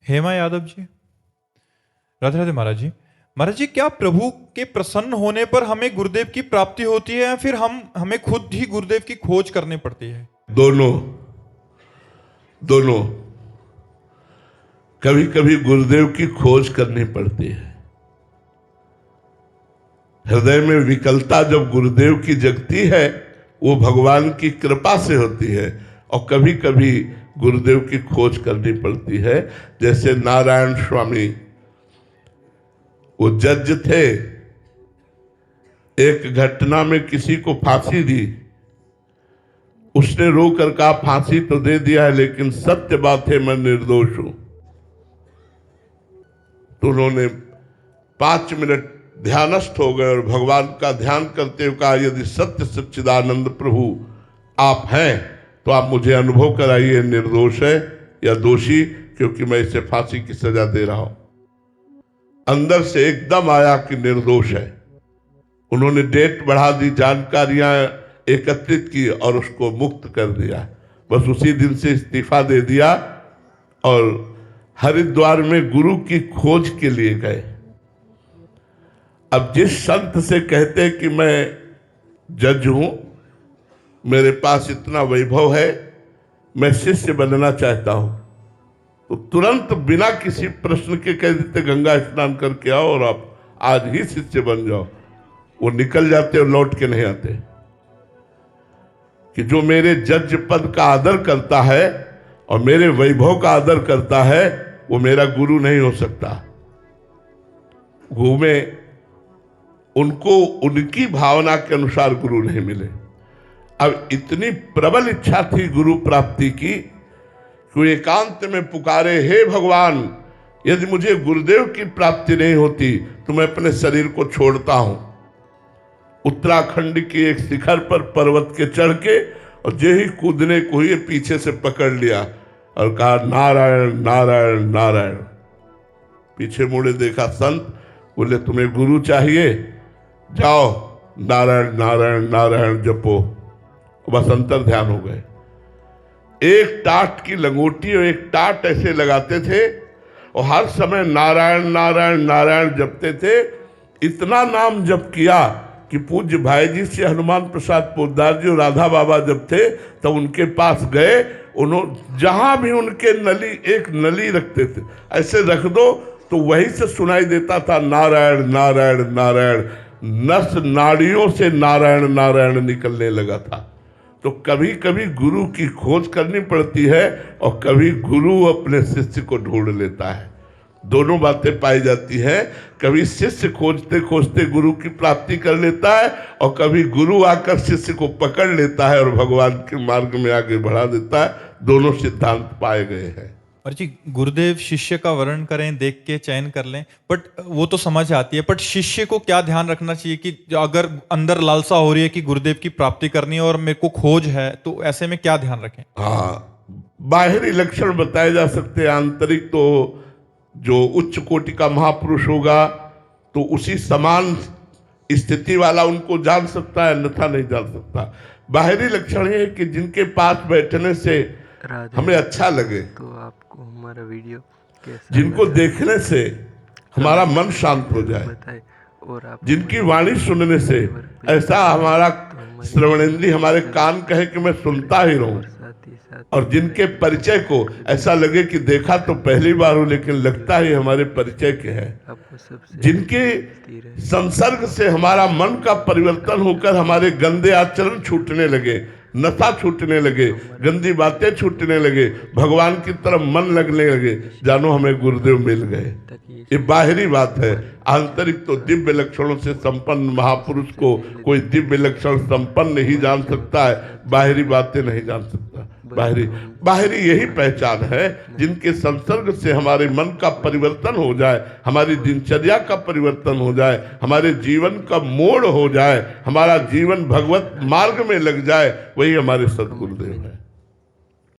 हेमा यादव जी, राधे राधे महाराज जी। महाराज जी, क्या प्रभु के प्रसन्न होने पर हमें गुरुदेव की प्राप्ति होती है या फिर हमें खुद ही गुरुदेव की खोज करनी पड़ती है? दोनों दोनों। कभी कभी गुरुदेव की खोज करनी पड़ती है। हृदय में विकलता जब गुरुदेव की जगती है वो भगवान की कृपा से होती है, और कभी कभी गुरुदेव की खोज करनी पड़ती है। जैसे नारायण स्वामी, वो जज थे, एक घटना में किसी को फांसी दी, उसने रो कर कहा फांसी तो दे दिया है लेकिन सत्य बात है मैं निर्दोष हूं। तो उन्होंने 5 मिनट ध्यानस्थ हो गए और भगवान का ध्यान करते हुए कहा, यदि सत्य सच्चिदानंद प्रभु आप हैं तो आप मुझे अनुभव कराइए निर्दोष है या दोषी, क्योंकि मैं इसे फांसी की सजा दे रहा हूं। अंदर से एकदम आया कि निर्दोष है। उन्होंने डेट बढ़ा दी, जानकारियां एकत्रित की और उसको मुक्त कर दिया। बस उसी दिन से इस्तीफा दे दिया और हरिद्वार में गुरु की खोज के लिए गए। अब जिस संत से कहते कि मैं जज हूं, मेरे पास इतना वैभव है, मैं शिष्य बनना चाहता हूं, तो तुरंत बिना किसी प्रश्न के कह देते गंगा स्नान करके आओ और आप आज ही शिष्य बन जाओ। वो निकल जाते और लौट के नहीं आते। कि जो मेरे जज पद का आदर करता है और मेरे वैभव का आदर करता है वो मेरा गुरु नहीं हो सकता। घूमे, उनको उनकी भावना के अनुसार गुरु नहीं मिले। अब इतनी प्रबल इच्छा थी गुरु प्राप्ति की कि एकांत में पुकारे, हे भगवान, यदि मुझे गुरुदेव की प्राप्ति नहीं होती तो मैं अपने शरीर को छोड़ता हूं। उत्तराखंड की एक शिखर पर पर्वत के चढ़ के और जे ही कूदने को ही पीछे से पकड़ लिया और कहा नारायण नारायण नारायण। पीछे मुड़े देखा संत, बोले तुम्हें गुरु चाहिए, जाओ नारायण नारायण नारायण जपो। बस अंतर ध्यान हो गए। एक टाट की लंगोटी और एक टाट ऐसे लगाते थे और हर समय नारायण नारायण नारायण जपते थे। इतना नाम जप किया कि पूज्य भाई जी से हनुमान प्रसाद पोद्दार जी और राधा बाबा जब थे तो उनके पास गए। उन्होंने जहां भी उनके नली, एक नली रखते थे, ऐसे रख दो तो वहीं से सुनाई देता था नारायण नारायण नारायण। नस नाड़ियों से नारायण नारायण निकलने लगा था। तो कभी कभी गुरु की खोज करनी पड़ती है और कभी गुरु अपने शिष्य को ढूंढ लेता है। दोनों बातें पाई जाती हैं। कभी शिष्य खोजते खोजते गुरु की प्राप्ति कर लेता है और कभी गुरु आकर शिष्य को पकड़ लेता है और भगवान के मार्ग में आगे बढ़ा देता है। दोनों सिद्धांत पाए गए हैं। और जी, गुरुदेव शिष्य का वर्ण करें, देख के चयन कर लें, बट वो तो समझ आती है, बट शिष्य को क्या ध्यान रखना चाहिए कि अगर अंदर लालसा हो रही है कि गुरुदेव की प्राप्ति करनी है और मेरे को खोज है, तो ऐसे में क्या ध्यान रखें? हाँ, बाहरी लक्षण बताए जा सकते हैं। आंतरिक तो जो उच्च कोटि का महापुरुष होगा तो उसी समान स्थिति वाला उनको जान सकता है, अन्यथा नहीं जान सकता। बाहरी लक्षण है कि जिनके पास बैठने से हमें अच्छा लगे, तो आपको हमारा वीडियो कैसा, जिनको देखने से हमारा मन शांत हो जाए, और जिनकी वाणी सुनने से ऐसा हमारा श्रवणेंद्रिय, हमारे कान कहे कि मैं सुनता ही रहूं, और जिनके परिचय को ऐसा लगे कि देखा तो पहली बार हो लेकिन लगता ही हमारे परिचय के हैं, जिनके संसर्ग से हमारा मन का परिवर्तन होकर हमारे गंदे आचरण छूटने लगे, नशा छूटने लगे, गंदी बातें छूटने लगे, भगवान की तरफ मन लगने लगे, जानो हमें गुरुदेव मिल गए। ये बाहरी बात है। आंतरिक तो दिव्य लक्षणों से संपन्न महापुरुष को कोई दिव्य लक्षण संपन्न ही जान सकता है, बाहरी बातें नहीं जान सकता। बाहरी यही पहचान है जिनके संसर्ग से हमारे मन का परिवर्तन हो जाए, हमारी दिनचर्या का परिवर्तन हो जाए, हमारे जीवन का मोड़ हो जाए, हमारा जीवन भगवत मार्ग में लग जाए, वही हमारे सद्गुरुदेव है।